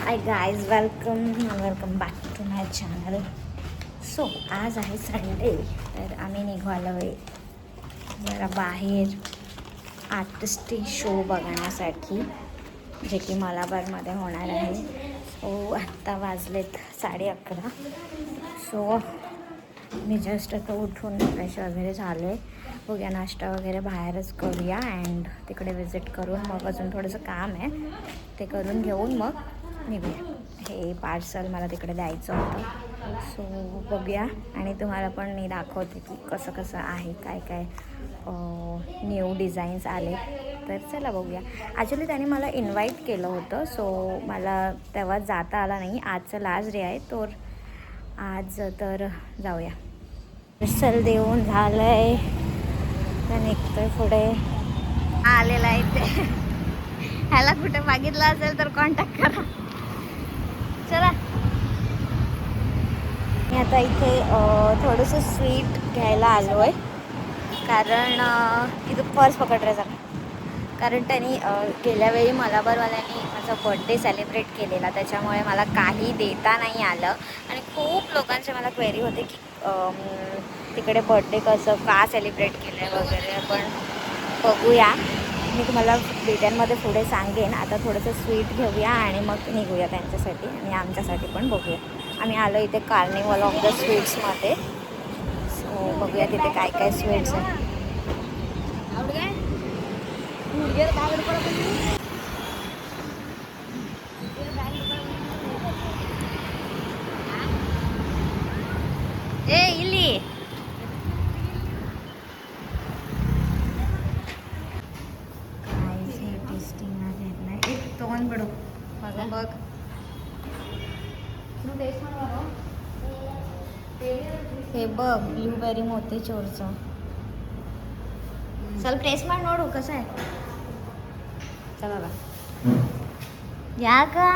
High guys, welcome back to my channel. So आज आहे Sunday, तर आम्ही निघालो आहे जरा बाहेर आर्टिस्टिक शो बघण्यासाठी, जे की मलाबारमध्ये होणार आहे. सो आत्ता वाजलेत 11:30. सो मी जस्ट आता उठून फ्रेश वगैरे झालो आहे. बघूया नाश्ता वगैरे बाहेरच करूया अँड तिकडे विजिट करून मग अजून थोडंसं काम आहे ते करून घेऊन मग निघूया. हे पार्सल मला तिकडे द्यायचं होतं. सो बघूया आणि तुम्हाला पण मी दाखवते की कसं कसं आहे, काय काय न्यू डिझाईन्स आले. तर चला बघूया. ॲक्च्युली त्याने मला इन्व्हाइट केलं होतं, सो मला तेव्हा जाता आला नाही. आजचं लास्ट डे आहे, तर आज तर जाऊया. पार्सल देऊन झालं आहे, तर निघतोय पुढे. आलेला आहे ते. ह्याला कुठे मागितलं असेल तर कॉन्टॅक्ट करा. चला, मी आता इथे थोडंसं स्वीट घ्यायला आलो आहे, कारण इथं पर्स पकडरायचा, कारण त्यांनी गेल्या वेळी मलाबारवाल्यांनी माझा बड्डे सेलिब्रेट केलेला, त्याच्यामुळे मला काही देता नाही आलं. आणि खूप लोकांचे मला क्वेरी होते की तिकडे बड्डे कसं का सेलिब्रेट केलं आहे वगैरे. पण बघूया, मी तुम्हाला डिटेलमध्ये पुढे सांगेन. आता थोडंसं स्वीट घेऊया आणि मग निघूया त्यांच्यासाठी आणि आमच्यासाठी पण बघूया. आम्ही आलो इथे कार्निवल ऑफ द स्वीट्समध्ये. सो बघूया तिथे काय काय स्वीट्स आहे. ए इली तोंड बडो बघा बघ. हे बघ, ब्लूबेरी मोतीचूरचं. चल टेस्ट ಮಾಡಿ ನೋಡು कसं आहे. चला याका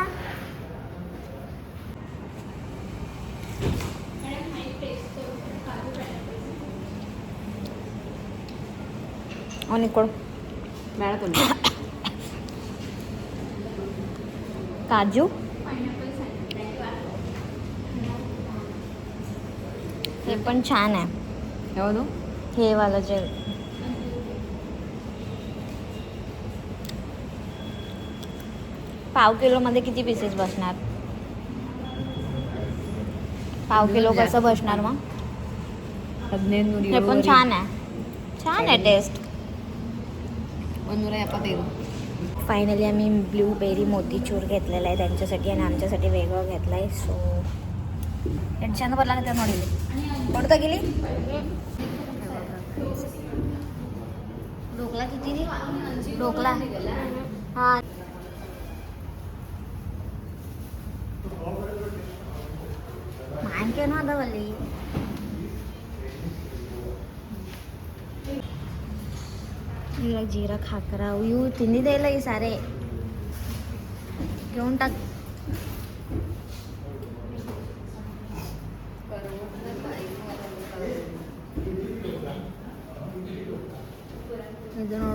आणि कोण काजू हे पण छान आहे. हे वाला जे पाव किलोमध्ये किती पीसेस बसणार? पाव किलो कसं बसणार मग? हे पण छान आहे टेस्ट. फायनली आम्ही ब्लूबेरी मोतीचूर घेतलेला आहे त्यांच्यासाठी आणि आमच्यासाठी वेगळं घेतलं आहे. सो टेन्शन भरला त्या नोडीले कोणता गेली. ढोकला किती रे? ढोकला हां, मानके ना दवली. जीरा खाकरा यू तिन्ही द्यायला ही सारे घेऊन टाक.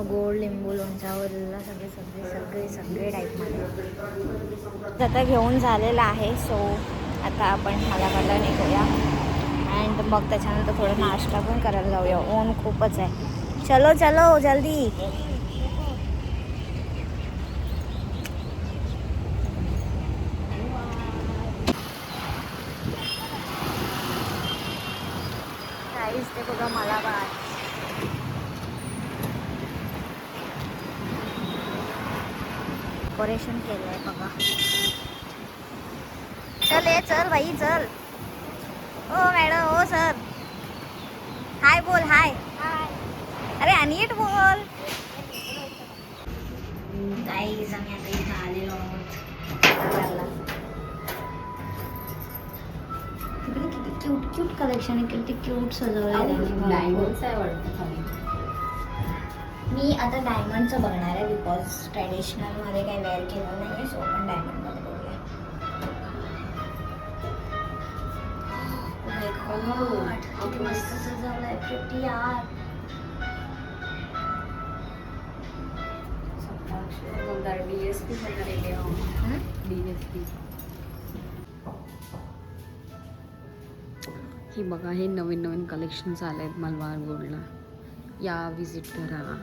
गोड लिंबू लोणच्यावरला सगळे टाईपमध्ये आता घेऊन झालेलं आहे. सो आता आपण मलाबारला निघूया अँड मग त्याच्यानंतर थोडं नाश्ता पण करायला जाऊया. ऊन खूपच आहे. चलो जल्दी. गाईस ते बघा मलाबार. डेकोरेशन केलं आहे बघा. चल बाई चल. ओ मॅडम, ओ सर, हाय बोल. हाय. अरे नीट बोल. गाईज आम्ही आता इथं आलेलो आहोत. किती क्यूट कलेक्शन आहे, किती क्यूट सजवलं आहे. मी आता डायमंडचं बघणार आहे, बिकॉज ट्रॅडिशनलमध्ये काही वेअर केलं नाही आहे. सो आपण डायमंडमध्ये बघूया. किती मस्त सजवलं आहे. प्रिटी यार. DSP DSP. हे बघा, हे नवीन नवीन कलेक्शन्स आले आहेत मलबार गोल्डला. या विजिट करा.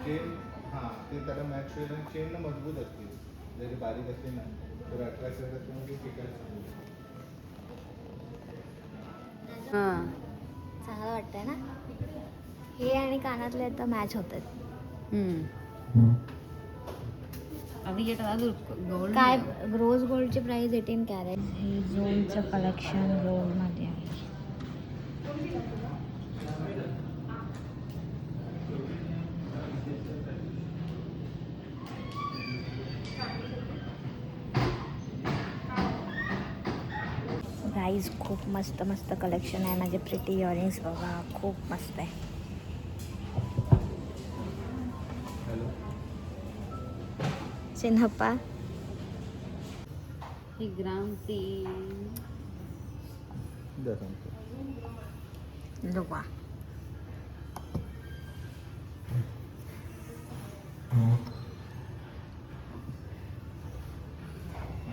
चेन हां ते त्याला मॅच होईल आणि चेन ना मजबूत असते. जरी बारीक असते ना तर 18 मध्ये टिकायला हां, चांगलं वाटतंय ना. हे आणि कानातले आता मॅच होतात. अभी ये गोल्ड काय रोज गोल्डची प्राइस 18 कॅरेट. हे झोनचं कलेक्शन गोल्डमध्ये आहे. गाईज खूप मस्त मस्त कलेक्शन आहे. माझे प्रिटी इयरिंग्स बघा, खूप मस्त आहे. सिन्हप्पा ही ग्राम ती लोवा.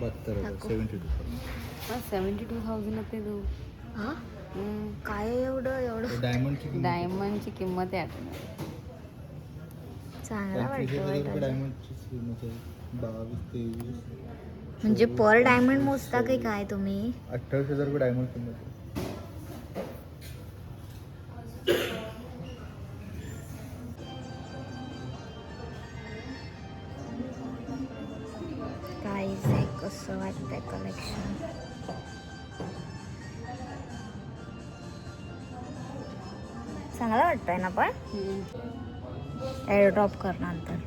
बत्तर 72,000 ते दो. हां, काय एवढं डायमंडची किंमत आहे आठवण. चांगला वाटतं. डायमंडची किंमत आहे 22-23. म्हणजे पर डायमंड मोजता की काय तुम्ही? 28,000 रुपये डायमंड किंमत आहे. गाईज हे कसं वाटतंय कलेक्शन. चांगला वाटतंय ना. पण एअरड्रॉप करणार तर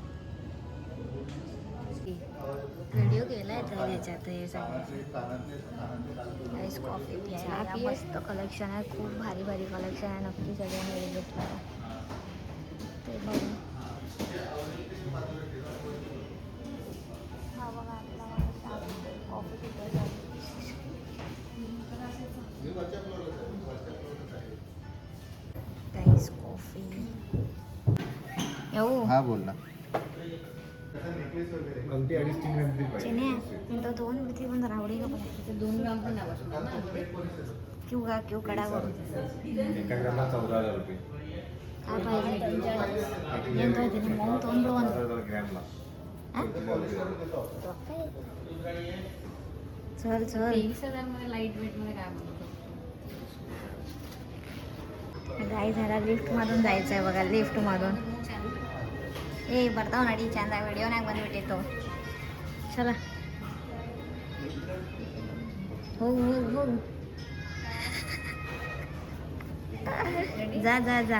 व्हिडिओ केलाय तर याच्यात हे सगळं. आईस कॉफी प्यायला मस्त कलेक्शन आहे. खूप भारी भारी कलेक्शन आहे. नक्की सगळ्यांनी विजिट करा. ते बघा कॉफी गाईस कॉफी येऊ. हा बोल ना. चिने तो 2 बिथी पण रावडी का पण 2 ग्राम पण नाही बसणार ना. क्यू कडा करून एका ग्रामला 14,000 रुपये. काय पाहिजे ఎంత అవుతుంది మౌత్ ఓన్లో 14,000 ग्रॅमला. चल चल 23,000 मध्ये लाईट वेट मध्ये काय बोलतो. गाई झाला लिफ्ट मधून जायचं आहे बघा. लिफ्ट मधून ए ಬರ್ತಾವ ನಡಿ ಚಂದ ವಿಡಿಯೋನಾಗ ಬಂದ್ಬಿಟ್ಟಿತ್ತು. ಚಲ ಹೋಗು ಹೋಗು ಹೋಗು. जा जा जा.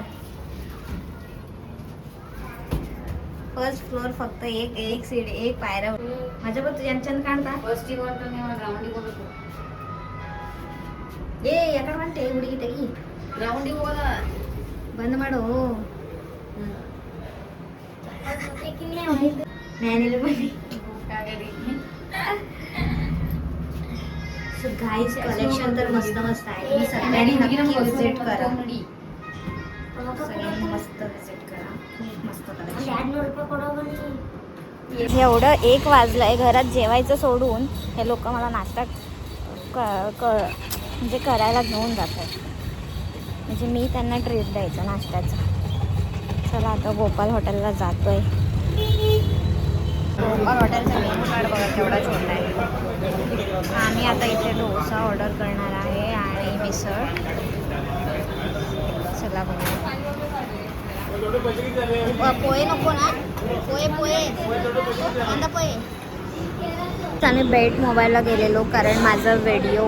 फर्स्ट फ्लोअर फक्त एक सीट एक पायऱ्या माझ्या पण यांच्यानं काढता ए याकडे म्हणते उडी घेते की ग्राउंड बंद माडो गाईज कलेक्शन तर मस्त मस्त आहे तुम्ही सगळ्यांनी नक्की विजिट करा सगळ्यांनी मस्त विजिट करा खूप मस्त कलेक्शन एवढं 1 वाजलंय घरात जेवायचं सोडून हे लोक मला नाश्ता म्हणजे करायला घेऊन जातात म्हणजे मी त्यांना ट्रीट द्यायचं नाश्त्याचं चला आता गोपाल हॉटेलला जातोय गोपाल हॉटेलचा मेनू कार्ड बघा केवढा छोटा आहे आम्ही आता इथे डोसा ऑर्डर करणार आहे आणि मिसळ चला बघा पोहे नको ना पोहे पोहे आम्ही बेट मोबाईलला गेलेलो कारण माझं व्हिडिओ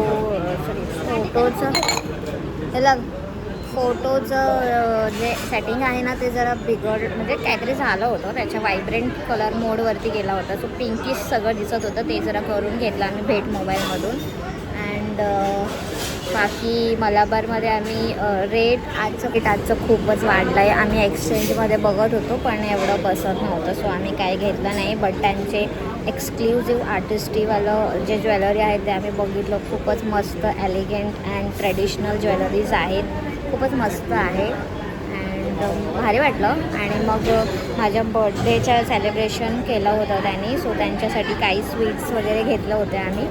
फोटोचं जे सेटिंग आहे ना ते जरा म्हणजे काहीतरी झालं होतं त्याच्या व्हायब्रंट कलर मोडवरती गेला होता सो पिंकिश सगळं दिसत होतं ते जरा करून घेतलं आम्ही भेट मोबाईलमधून अँड बाकी मलाबारमध्ये आम्ही रेट आजचं खूपच वाढलं आहे आम्ही एक्सचेंजमध्ये बघत होतो पण एवढं बसत नव्हतं सो आम्ही काही घेतलं नाही बट त्यांचे एक्सक्लुझिव्ह आर्टिस्टीवालं जे ज्वेलरी आहे ते आम्ही बघितलं खूपच मस्त एलिगंट अँड ट्रेडिशनल ज्वेलरीज आहेत खूपच मस्त आहे अँड भारी वाटलं आणि मग माझ्या बर्थडेच्या सेलिब्रेशन केलं होतं त्यांनी सो त्यांच्यासाठी काही स्वीट्स वगैरे घेतलं होते आम्ही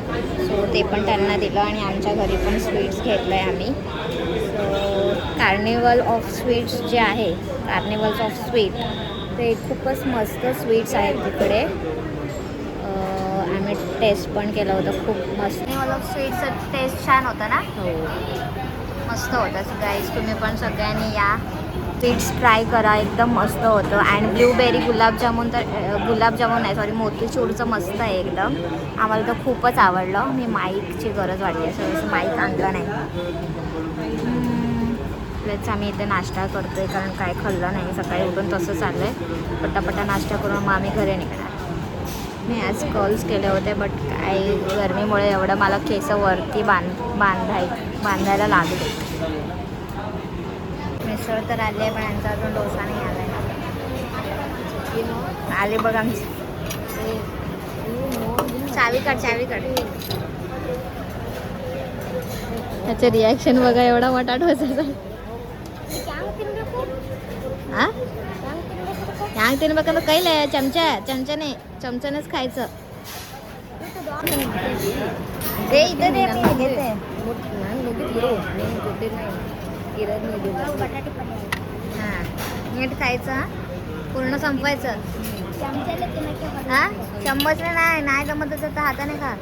सो ते पण त्यांना दिलं आणि आमच्या घरी पण स्वीट्स घेतलं आहे आम्ही सो कार्निवल ऑफ स्वीट्स जे आहे कार्निवल्स ऑफ स्वीट ते खूपच मस्त स्वीट्स आहेत तिकडे आम्ही टेस्ट पण केलं होतं खूप मस्त कार्निवल ऑफ स्वीट्सचं टेस्ट छान होतं ना हो मस्त होतं गाईज तुम्ही पण सगळ्यांनी या स्वीट्स ट्राय करा एकदम मस्त होतं अँड ब्लूबेरी गुलाबजामुन नाही सॉरी मोतीचूरचं मस्त आहे एकदम आम्हाला तर खूपच आवडलं मी माईकची गरज वाटली असं माईक आणलं नाही प्लस आम्ही इथे नाश्ता करतोय कारण काय खाल्लं नाही सकाळी उठून तसं चाललं आहे पटापटा नाश्ता करून मग आम्ही घरी निघणार मी आज कर्ल्स केले होते बट काही गरमीमुळे एवढं मला केस वरती बांधायला लागले मिसळ तर आली आहे पण यांचा अजून डोसा नाही आला आले बघ आमची चावी काढ त्याचं रिॲक्शन बघा एवढा मोठा डोसा हां ह्यांग तिने बघा कैल आहे चमच्यानेच खायचं ते इथं दे मी घेते हां नीट खायचं पूर्ण संपवायचं हां चम्मचने नाही जमत तर हाताने खा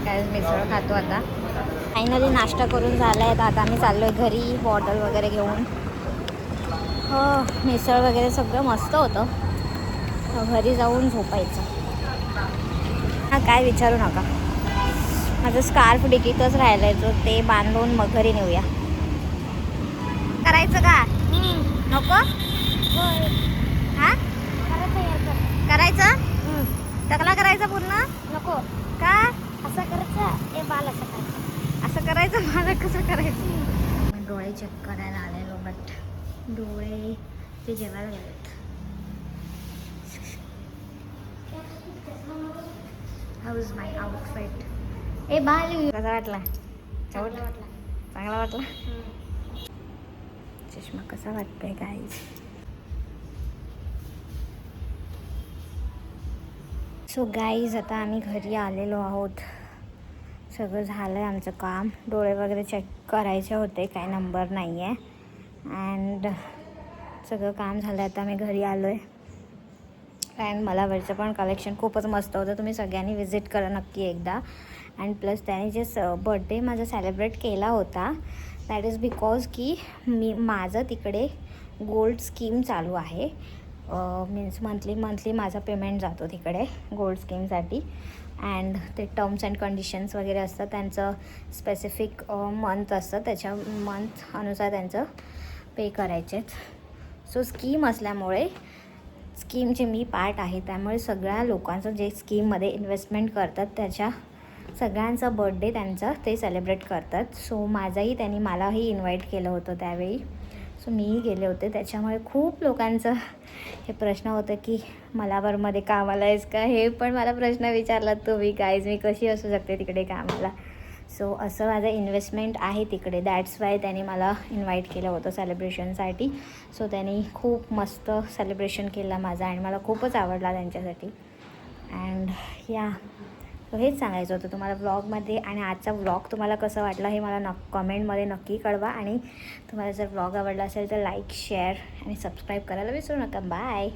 काय मिसळ खातो आता फायनली नाश्ता करून झाला आहे आता आम्ही चाललो आहे घरी बॉटल वगैरे घेऊन हो मिसळ वगैरे सगळं मस्त होतं घरी जाऊन झोपायचं हां काय विचारू नका माझं स्कार्फ डिकीतच राहिलं आहे तर ते बांधून मग घरी नेऊया करायचं का नको हां करायचं टकला करायचं पूर्ण नको का असं करायचं ए बाल असं करायचं मला कसं करायचं मी डोळे चेक करायला आलेलो बट डोळे ते जेवायला गेलेत हाऊ इज माय आउटफिट ए बाल कसा वाटला चांगला वाटला चष्मा कसा वाटतोय गाईज सो गाईज आता आम्ही घरी आलेलो आहोत सगळं झालं आहे आमचं काम डोळे वगैरे चेक करायचे होते काय नंबर नाही आहे अँड सगळं काम झालं आता मी घरी आलो आहे अँड मला वरचं पण कलेक्शन खूपच मस्त होतं तुम्ही सगळ्यांनी विजिट करा नक्की एकदा अँड प्लस त्याने जे बड्डे माझा सेलिब्रेट केला होता दॅट इज बिकॉज की माझं तिकडे गोल्ड स्कीम चालू आहे मीन्स मंथली माझा पेमेंट जातो तिकडे गोल्ड स्कीमसाठी अँड ते टर्म्स अँड कंडिशन्स वगैरे असतात, त्यांचं स्पेसिफिक मंथ असतं, त्याच्या मंथ अनुसार त्यांचं पे करायचे. सो स्कीम असल्यामुळे स्कीमचे मी पार्ट आहे, त्यामुळे सगळ्या लोकांचं जे स्कीममध्ये इन्व्हेस्टमेंट करतात त्याच्या सगळ्यांचा बर्थडे त्यांचा ते सेलिब्रेट करतात. सो माझाही त्यांनी मलाही इन्व्हाइट केलं होतं त्यावेळी. सो मीही गेले होते. त्याच्यामुळे खूप लोकांचं हे प्रश्न होतं की मलावरमध्ये कामाला आहेस का, हे पण मला प्रश्न विचारलात तुम्ही गाईज, मी कशी असू शकते तिकडे कामाला. सो असं माझं इन्व्हेस्टमेंट आहे तिकडे, दॅट्स वाय त्यांनी मला इन्व्हाइट केलं होतं सेलिब्रेशनसाठी. सो त्यांनी खूप मस्त सेलिब्रेशन केलं माझं आणि मला खूपच आवडला त्यांच्यासाठी. अँड या हेच सांगायचं होतं तुम्हाला व्लॉगमध्ये. आणि आजचा व्लॉग तुम्हाला कसं वाटला हे मला कमेंटमध्ये नक्की कळवा. आणि तुम्हाला जर व्लॉग आवडला असेल तर लाईक, शेअर आणि सबस्क्राईब करायला विसरू नका. बाय.